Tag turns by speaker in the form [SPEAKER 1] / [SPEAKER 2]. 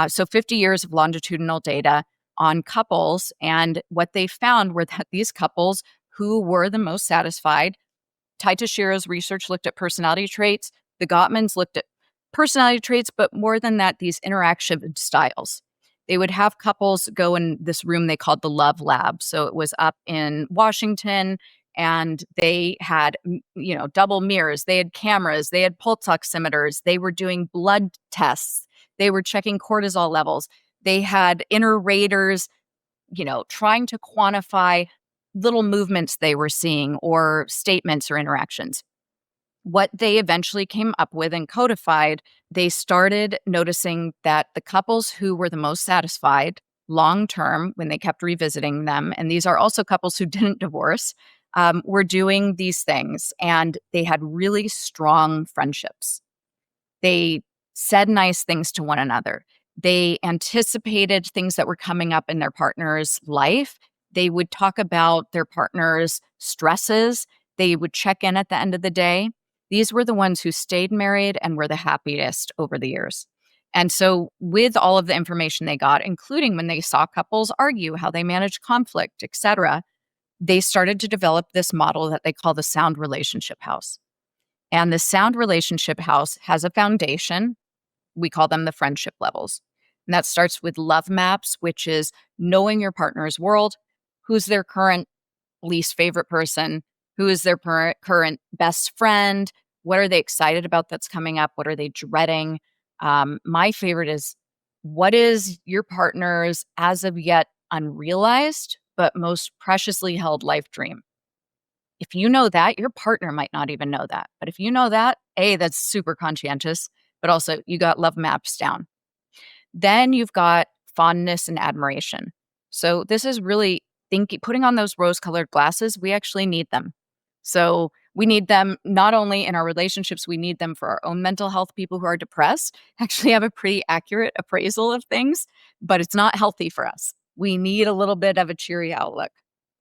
[SPEAKER 1] So 50 years of longitudinal data on couples. And what they found were that these couples who were the most satisfied, Teichschire's research looked at personality traits. The Gottmans looked at personality traits, but more than that, these interaction styles. They would have couples go in this room they called the Love Lab. So it was up in Washington, and they had, double mirrors. They had cameras. They had pulse oximeters. They were doing blood tests. They were checking cortisol levels. They had inner raters, trying to quantify little movements they were seeing or statements or interactions. What they eventually came up with and codified, they started noticing that the couples who were the most satisfied long term, when they kept revisiting them, and these are also couples who didn't divorce, were doing these things, and they had really strong friendships. They said nice things to one another. They anticipated things that were coming up in their partner's life. They would talk about their partner's stresses. They would check in at the end of the day. These were the ones who stayed married and were the happiest over the years. And so, with all of the information they got, including when they saw couples argue, how they managed conflict, etc., they started to develop this model that they call the sound relationship house. And the sound relationship house has a foundation. We call them the friendship levels. And that starts with love maps, which is knowing your partner's world, who's their current least favorite person, who is their current best friend, what are they excited about that's coming up, what are they dreading. My favorite is, what is your partner's as of yet unrealized but most preciously held life dream? If you know that, your partner might not even know that. But if you know that, A, that's super conscientious, but also you got love maps down. Then you've got fondness and admiration. So this is really putting on those rose-colored glasses, we actually need them. So we need them not only in our relationships, we need them for our own mental health. People who are depressed actually have a pretty accurate appraisal of things, but it's not healthy for us. We need a little bit of a cheery outlook.